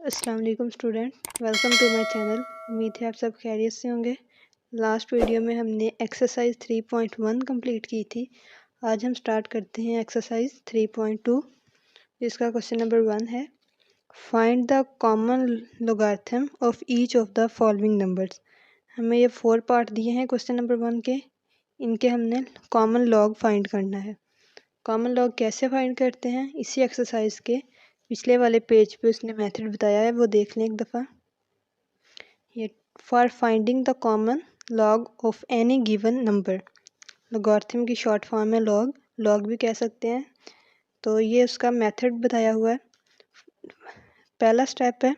अस्सलाम वालेकुम student, welcome to my channel. उम्मीद है आप सब खैरियत से होंगे। लास्ट वीडियो में हमने एक्सरसाइज 3.1 कंप्लीट की थी। आज हम स्टार्ट करते हैं एक्सरसाइज 3.2, जिसका क्वेश्चन नंबर 1 है, find the common logarithm of each of the following numbers. हमें ये 4 पार्ट दिए हैं क्वेश्चन नंबर 1 के, इनके हमने कॉमन लॉग फाइंड करना है। कॉमन लॉग कैसे फाइंड करते हैं, इसी एक्सरसाइज के पिछले वाले पेज पे उसने मेथड बताया है, वो देख लें एक दफ़ा। ये for finding the common log of any given number, logarithm की शॉर्ट फॉर्म है लॉग भी कह सकते हैं। तो ये उसका मेथड बताया हुआ है। पहला स्टेप है,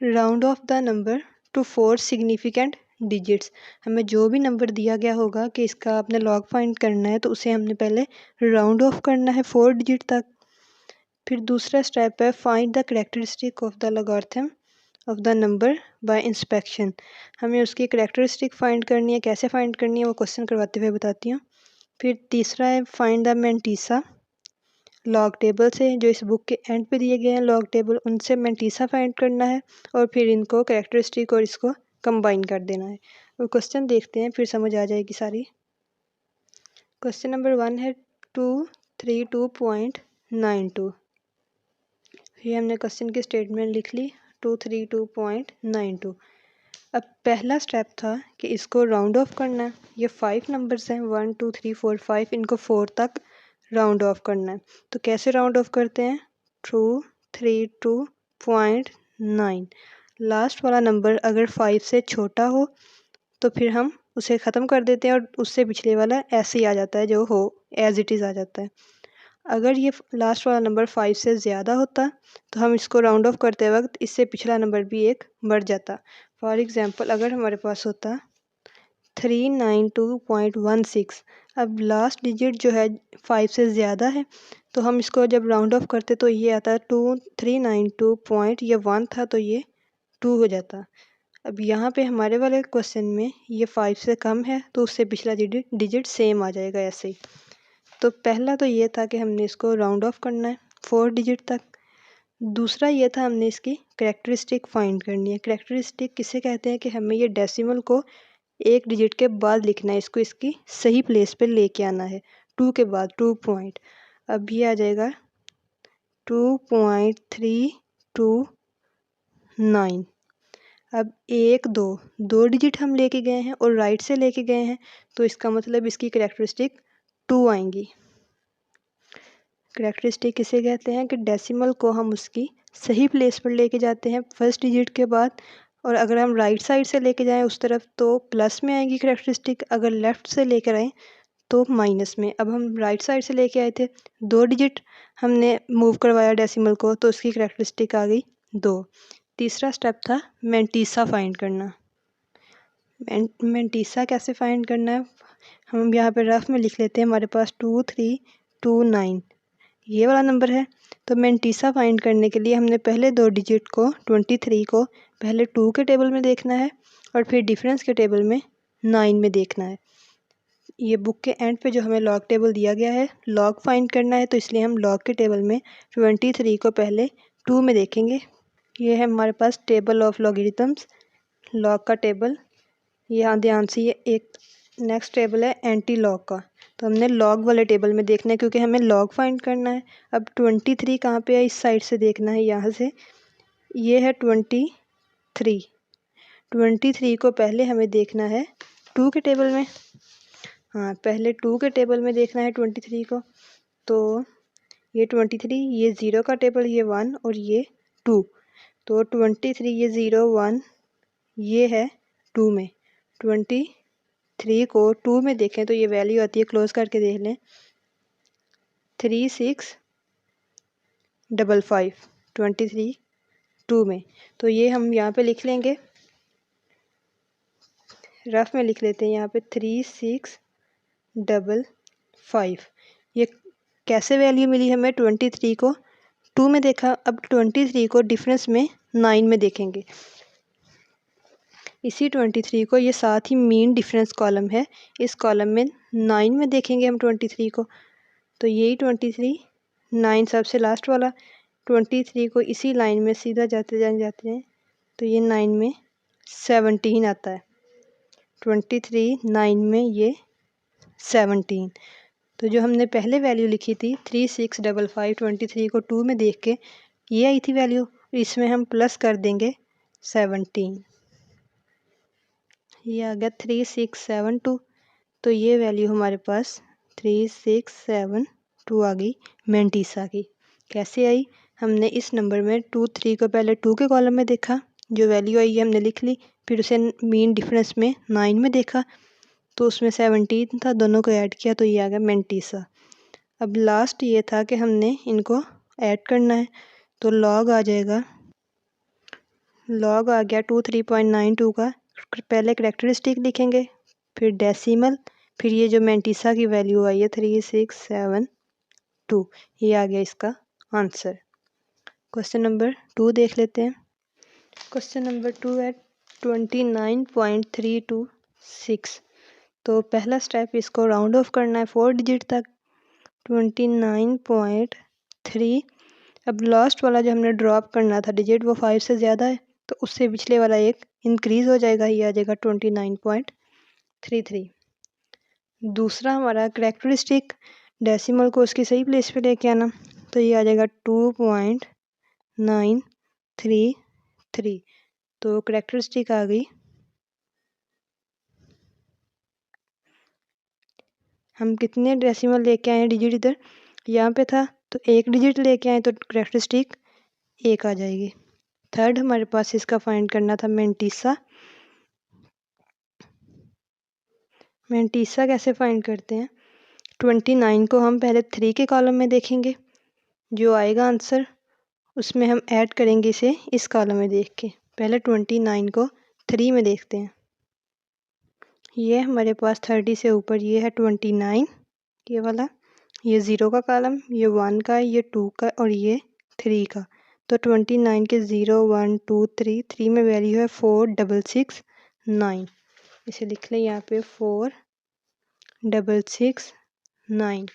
round of the number two 4 significant digits. हमें जो भी नंबर दिया गया होगा कि इसका आपने लॉग फाइंड करना है, तो उसे हमने पहले राउंड ऑफ करना है 4 डिजिट तक। फिर दूसरा स्टेप है, find the characteristic of the logarithm of the number by inspection. हमें उसकी कैरेक्टरिस्टिक फाइंड करनी है, कैसे फाइंड करनी है वो क्वेश्चन करवाते हुए बताती हूँ। फिर तीसरा है, find the mantissa log table से, जो इस बुक के एंड पे दिए गए हैं लॉग टेबल, उनसे मैंटीसा फाइंड करना है और फिर इनको कैरेक्टरिस्टिक और इसको कंबाइन कर देना है। और क्वेश्चन देखते हैं, फिर समझ आ जाएगी सारी। क्वेश्चन नंबर 1 है 232.92। ये हमने क्वेश्चन की स्टेटमेंट लिख ली 232.92। अब पहला स्टेप था कि इसको राउंड ऑफ करना है। ये 5 नंबर्स हैं, 1 2 3 4 5, इनको 4 तक राउंड ऑफ करना है। तो कैसे राउंड ऑफ करते हैं, 232.9। लास्ट वाला नंबर अगर 5 से छोटा हो तो फिर हम उसे ख़त्म कर देते हैं और उससे पिछले वाला ऐसे ही आ जाता है, जो हो एज इट इज़ आ जाता है। अगर ये लास्ट वाला नंबर 5 से ज़्यादा होता तो हम इसको राउंड ऑफ करते वक्त इससे पिछला नंबर भी एक बढ़ जाता। फॉर एग्ज़ाम्पल, अगर हमारे पास होता 392.16, अब लास्ट डिजिट जो है 5 से ज़्यादा है, तो हम इसको जब राउंड ऑफ करते तो ये आता 2392 पॉइंट, ये 1 था तो ये 2 हो जाता। अब यहाँ पे हमारे वाले क्वेश्चन में ये 5 से कम है तो उससे पिछला डिजिट सेम आ जाएगा ऐसे ही। तो पहला तो ये था कि हमने इसको राउंड ऑफ करना है 4 डिजिट तक। दूसरा ये था, हमने इसकी कैरेक्टरिस्टिक फाइंड करनी है। कैरेक्टरिस्टिक किसे कहते हैं कि हमें ये डेसिमल को एक डिजिट के बाद लिखना है, इसको इसकी सही प्लेस पे लेके आना है, 2 के बाद 2 पॉइंट। अब ये आ जाएगा 2.329। अब 1 2 डिजिट हम लेके गए हैं और राइट से लेके गए हैं, तो इसका मतलब इसकी कैरेक्टरिस्टिक 2 आएंगी। कैरेक्टरिस्टिक किसे कहते हैं कि डेसिमल को हम उसकी सही प्लेस पर लेके जाते हैं फर्स्ट डिजिट के बाद, और अगर हम राइट साइड से लेके जाएं उस तरफ तो प्लस में आएगी कैरेक्टरिस्टिक, अगर लेफ़्ट से लेकर आएँ तो माइनस में। अब हम राइट साइड से लेके आए थे, 2 डिजिट हमने मूव करवाया डेसिमल को, तो उसकी कैरेक्टरिस्टिक आ गई 2। तीसरा स्टेप था मैंटीसा फाइंड करना। मैंटीसा कैसे फाइंड करना है, हम यहाँ पे रफ में लिख लेते हैं। हमारे पास 2329 ये वाला नंबर है, तो मैंटीसा फाइंड करने के लिए हमने पहले 2 डिजिट को 23 को पहले 2 के टेबल में देखना है और फिर डिफरेंस के टेबल में 9 में देखना है। ये बुक के एंड पे जो हमें लॉग टेबल दिया गया है, लॉग फाइंड करना है, तो इसलिए हम लॉग के टेबल में 23 को पहले 2 में देखेंगे। ये है हमारे पास टेबल ऑफ लॉगरिथम्स, लॉग का टेबल। यहाँ ध्यान से, ये एक नेक्स्ट टेबल है एंटी लॉग का, तो हमने लॉग वाले टेबल में देखना है क्योंकि हमें लॉग फाइंड करना है। अब 23 कहाँ पे है, इस साइड से देखना है, यहाँ से। ये है 23 को पहले हमें देखना है 2 के टेबल में। हाँ, पहले 2 के टेबल में देखना है 23 को। तो ये 23, ये 0 का टेबल, ये 1 और ये 2। तो 23 ये 0 1 ये है 2 में। 23 को 2 में देखें तो ये वैल्यू आती है, क्लोज करके देख लें, 3655। 23 2 में, तो ये हम यहाँ पे लिख लेंगे, रफ में लिख लेते हैं यहाँ पे 3655। ये कैसे वैल्यू मिली हमें, 23 को 2 में देखा, अब 23 को डिफरेंस में 9 में देखेंगे। इसी 23 को, ये साथ ही मीन डिफरेंस कॉलम है, इस कॉलम में 9 में देखेंगे हम 23 को। तो यही 23 9 सबसे लास्ट वाला, 23 को इसी लाइन में सीधा जाते हैं तो ये 9 में 17 आता है। 23 9 में ये 17। तो जो हमने पहले वैल्यू लिखी थी 3655, 23 को 2 में देख के ये आई थी वैल्यू, इसमें हम प्लस कर देंगे 17, ये आ गया 3672। तो ये वैल्यू हमारे पास 3672 आ गई मेंटीसा की। कैसे आई? हमने इस नंबर में 2 3 को पहले 2 के कॉलम में देखा, जो वैल्यू आई है हमने लिख ली, फिर उसे मीन डिफरेंस में 9 में देखा तो उसमें 17 था, दोनों को ऐड किया तो ये आ गया मेंटीसा। अब लास्ट ये था कि हमने इनको ऐड करना है, तो लॉग आ जाएगा, लॉग आ गया 23.92 का। पहले करेक्टरिस्टिक लिखेंगे, फिर डेसिमल, फिर ये जो मेंटीसा की वैल्यू आई है 3672, ये आ गया इसका आंसर। क्वेश्चन नंबर 2 देख लेते हैं। क्वेश्चन नंबर 2 है 29.326। तो पहला स्टेप, इसको राउंड ऑफ करना है 4 डिजिट तक, 29.3। अब लास्ट वाला जो हमने ड्रॉप करना था डिजिट वो 5 से ज़्यादा है, तो उससे पिछले वाला एक इंक्रीज़ हो जाएगा, ये आ जाएगा 29.33। दूसरा हमारा करेक्टरिस्टिक, डेसिमल को उसकी सही प्लेस पे लेके आना, तो ये आ जाएगा 2.933। तो करेक्टरिस्टिक आ गई, हम कितने डेसिमल लेके आए हैं डिजिट, इधर यहाँ पे था तो एक डिजिट लेके आए तो करेक्टरिस्टिक 1 आ जाएगी। थर्ड हमारे पास इसका फाइंड करना था मेंटीसा। मेंटीसा कैसे फाइंड करते हैं? 29 को हम पहले 3 के कॉलम में देखेंगे, जो आएगा आंसर उसमें हम ऐड करेंगे इसे इस कॉलम में देख के। पहले 29 को 3 में देखते हैं, ये हमारे पास 30 से ऊपर ये है 29, ये वाला, ये 0 का कॉलम, ये 1 का, ये 2 का और ये 3 का। तो 29 के 0 1 2 3, 3 में वैल्यू है 4669, इसे लिख लें यहाँ पे 4669।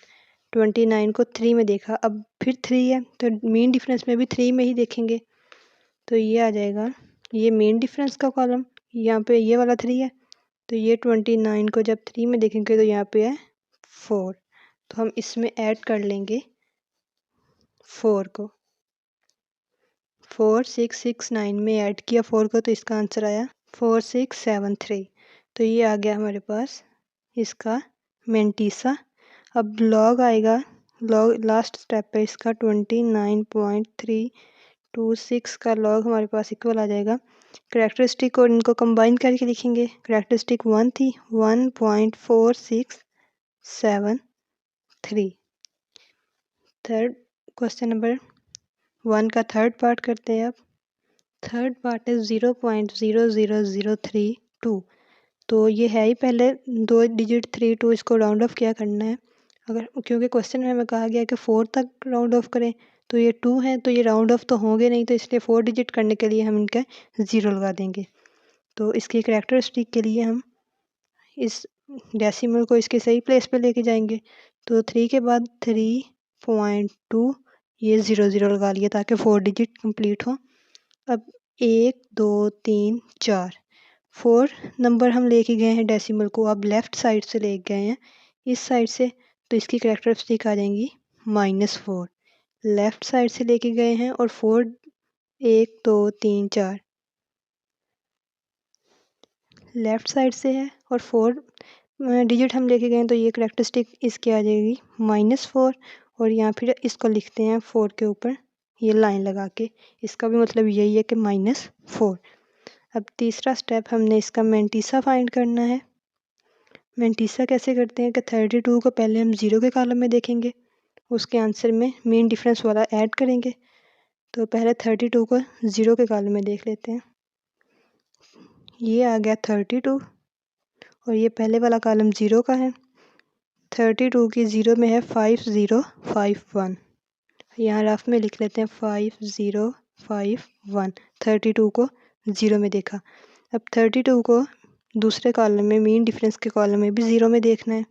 29 को 3 में देखा, अब फिर 3 है तो मीन डिफरेंस में भी 3 में ही देखेंगे, तो ये आ जाएगा, ये मीन डिफरेंस का कॉलम, यहाँ पे ये वाला 3 है, तो ये 29 को जब 3 में देखेंगे तो यहाँ पे है 4, तो हम इसमें ऐड कर लेंगे 4 को। 4669 में ऐड किया 4 को तो इसका आंसर आया 4673। तो ये आ गया हमारे पास इसका मेंटीसा। अब लॉग आएगा, लॉग लास्ट स्टेप है इसका 29.326 का लॉग हमारे पास इक्वल आ जाएगा। करेक्टरिस्टिक और इनको कंबाइन करके लिखेंगे, करेक्टरिस्टिक 1 थी, 1.4673। थर्ड क्वेश्चन नंबर 1 का थर्ड पार्ट करते हैं। अब थर्ड पार्ट है 0.00032। तो ये है ही पहले 2 डिजिट 32, इसको राउंड ऑफ क्या करना है, अगर क्योंकि क्वेश्चन में हमें कहा गया कि 4 तक राउंड ऑफ करें, तो ये 2 है तो ये राउंड ऑफ तो होंगे नहीं, तो इसलिए 4 डिजिट करने के लिए हम इनका 0 लगा देंगे। तो इसकी करेक्टरिस्टिक के लिए हम इस डेसिमल को इसके सही प्लेस पे लेके जाएंगे, तो 3 के बाद 3.2, ये 0 0 लगा लिया ताकि 4 डिजिट कंप्लीट हो। अब 1 2 3 4, 4 नंबर हम लेके गए हैं डेसिमल को, अब लेफ़्ट साइड से ले गए हैं इस साइड से, तो इसकी करेक्टरिस्टिक आ जाएंगी -4। लेफ़्ट साइड से लेके गए हैं और 4 1 2 3 4 लेफ़्ट साइड से है और 4 डिजिट हम लेके गए हैं, तो ये करेक्टरिस्टिक इसकी आ जाएगी -4। और यहाँ फिर इसको लिखते हैं 4 के ऊपर ये लाइन लगा के, इसका भी मतलब यही है कि -4। अब तीसरा स्टेप, हमने इसका मेंटीसा फाइंड करना है। मेंटीसा कैसे करते हैं कि 32 को पहले हम 0 के कॉलम में देखेंगे, उसके आंसर में मीन डिफरेंस वाला ऐड करेंगे। तो पहले 32 को 0 के कॉलम में देख लेते हैं, ये आ गया 32 और ये पहले वाला कॉलम 0 का है। 32 की 0 में है 5051, यहाँ रफ में लिख लेते हैं 5051। 32 को 0 में देखा, अब 32 को दूसरे कॉलम में मीन डिफरेंस के कॉलम में भी 0 में देखना है।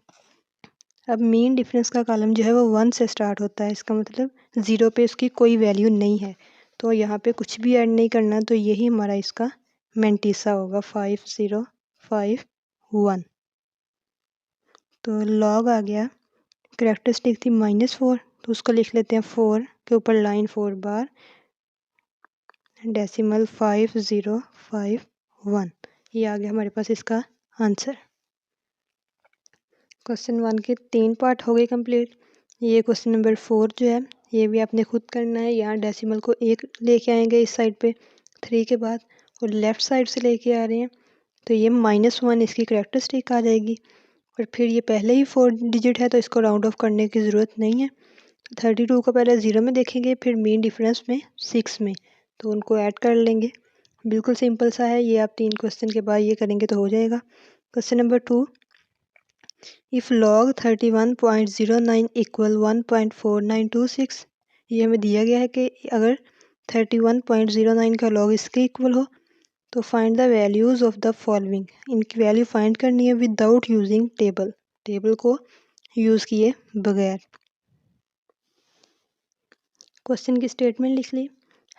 अब मीन डिफरेंस का कॉलम जो है वो 1 से स्टार्ट होता है, इसका मतलब 0 पे उसकी कोई वैल्यू नहीं है, तो यहाँ पे कुछ भी ऐड नहीं करना, तो यही हमारा इसका मैंटीसा होगा 5051। तो लॉग आ गया, कैरेक्टरिस्टिक थी -4, तो उसको लिख लेते हैं 4 के ऊपर लाइन 4 बार डेसिमल 5051। ये आ गया हमारे पास इसका आंसर। क्वेश्चन 1 के 3 पार्ट हो गए कंप्लीट। ये क्वेश्चन नंबर 4 जो है ये भी आपने खुद करना है। यहाँ डेसिमल को 1 लेके आएंगे इस साइड पे 3 के बाद, और लेफ़्ट साइड से लेके आ रहे हैं, तो ये -1 इसकी कैरेक्टरिस्टिक आ जाएगी। और फिर ये पहले ही 4 डिजिट है तो इसको राउंड ऑफ करने की ज़रूरत नहीं है। 32 को पहले 0 में देखेंगे, फिर मीन डिफरेंस में 6 में, तो उनको ऐड कर लेंगे। बिल्कुल सिंपल सा है ये, आप 3 क्वेश्चन के बाद ये करेंगे तो हो जाएगा। Question number 2, if log 31.09 equal 1.4926, ये हमें दिया गया है कि अगर 31.09 का लॉग इसके इक्वल हो तो find the values of the following. इनकी वैल्यू फाइंड करनी है विदाउट यूजिंग टेबल, टेबल को यूज़ किए बगैर। क्वेश्चन की स्टेटमेंट लिख ली।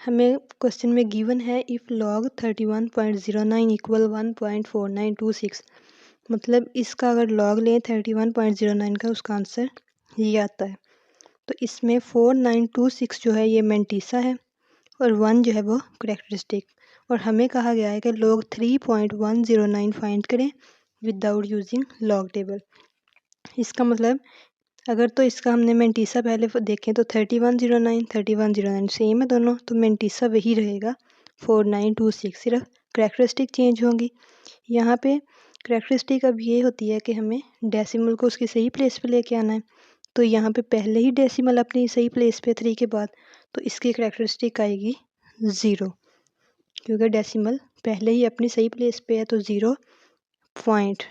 हमें क्वेश्चन में गिवन है इफ़ लॉग 31.09 इक्वल 1.4926, मतलब इसका अगर लॉग लें 31.09 का, उसका आंसर ये आता है। तो इसमें 4926 जो है ये मैंटीसा है और 1 जो है वो कैरेक्टरिस्टिक, और हमें कहा गया है कि लॉग 3.109 फाइंड करें विदाउट यूजिंग लॉग टेबल। इसका मतलब अगर तो इसका हमने मैंटीसा पहले देखें तो 3109 सेम है दोनों, तो मैंटीसा वही रहेगा 4926, सिर्फ कैरेक्टरिस्टिक चेंज होंगी। यहाँ पे कैरेक्टरिस्टिक अब ये होती है कि हमें डेसिमल को उसकी सही प्लेस पे लेके आना है, तो यहाँ पे पहले ही डेसिमल अपनी सही प्लेस पे 3 के बाद, तो इसकी कैरेक्टरिस्टिक आएगी 0, क्योंकि डेसिमल पहले ही अपनी सही प्लेस पे है, तो 0 पॉइंट।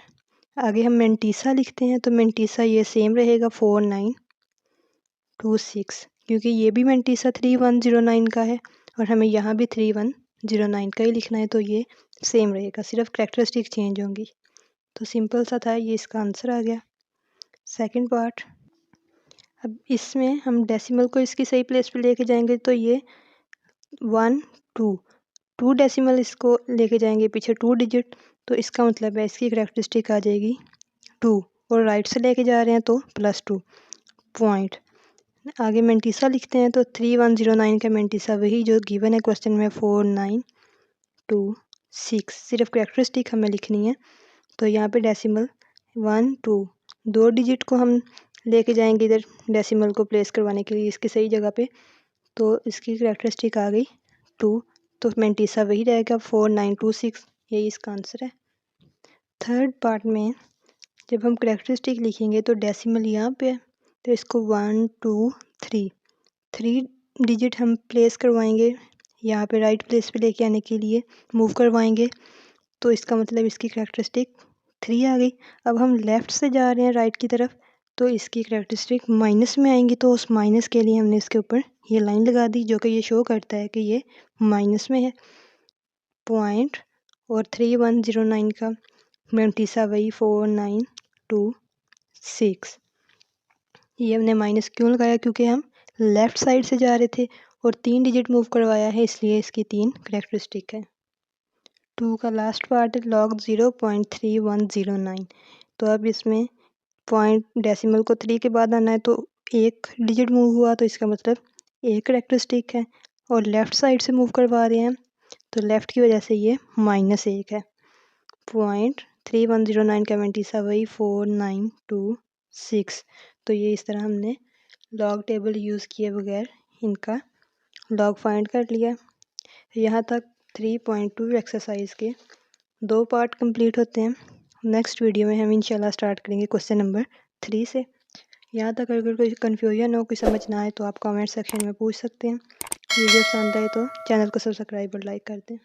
आगे हम मैंटीसा लिखते हैं, तो मैंटीसा ये सेम रहेगा 4926, क्योंकि ये भी मैंटीसा 3109 का है और हमें यहाँ भी 3109 का ही लिखना है, तो ये सेम रहेगा, सिर्फ कैरेक्टरिस्टिक चेंज होंगी। तो सिंपल सा था, ये इसका आंसर आ गया। सेकंड पार्ट, अब इसमें हम डेसिमल को इसकी सही प्लेस पे लेके जाएंगे, तो ये 1 2 डेसिमल इसको लेके जाएंगे पीछे 2 डिजिट, तो इसका मतलब है इसकी कैरेक्टरिस्टिक आ जाएगी 2, और राइट से लेके जा रहे हैं तो +2 पॉइंट। आगे मैंटीसा लिखते हैं, तो 3109 का मैंटीसा वही जो गिवन है क्वेश्चन में 4926, सिर्फ कैरेक्टरिस्टिक हमें लिखनी है। तो यहाँ पे डेसिमल 1 2 डिजिट को हम लेके जाएंगे इधर डेसिमल को प्लेस करवाने के लिए इसकी सही जगह पे, तो इसकी कैरेक्टरिस्टिक आ गई 2, तो मैंटीसा वही रहेगा 4926, यही इसका आंसर है। थर्ड पार्ट में जब हम कैरेक्टरिस्टिक लिखेंगे तो डेसिमल यहाँ पे है, तो इसको 1 2 3 डिजिट हम प्लेस करवाएंगे यहाँ पे, राइट प्लेस पे लेके आने के लिए मूव करवाएंगे, तो इसका मतलब इसकी कैरेक्टरिस्टिक 3 आ गई। अब हम लेफ़्ट से जा रहे हैं राइट की तरफ, तो इसकी कैरेक्टरिस्टिक माइनस में आएंगी, तो उस माइनस के लिए हमने इसके ऊपर ये लाइन लगा दी जो कि ये शो करता है कि ये माइनस में है पॉइंट, और 3109 का मैंटीसा वही 4926। ये हमने माइनस क्यों लगाया, क्योंकि हम लेफ़्ट साइड से जा रहे थे और 3 डिजिट मूव करवाया है, इसलिए इसकी 3 कैरेक्टरिस्टिक है। 2 का लास्ट पार्ट है लॉग 0.3109, तो अब इसमें पॉइंट डेसिमल को 3 के बाद आना है, तो 1 डिजिट मूव हुआ, तो इसका मतलब 1 कैरेक्टरिस्टिक है, और लेफ़्ट साइड से मूव करवा रहे हैं, तो लेफ़्ट की वजह से ये -1 है। 0.3109 का मैंटीसा वही 4926, तो ये इस तरह हमने लॉग टेबल यूज़ किए बगैर इनका लॉग फाइंड कर लिया। यहाँ तक 3.2 एक्सरसाइज के 2 पार्ट कंप्लीट होते हैं। नेक्स्ट वीडियो में हम इंशाल्लाह स्टार्ट करेंगे क्वेश्चन नंबर 3 से। यहाँ तक अगर कोई कन्फ्यूजन हो, कोई समझ ना आए, तो आप कमेंट सेक्शन में पूछ सकते हैं। वीडियो पसंद आए तो चैनल को सब्सक्राइब और लाइक कर दें।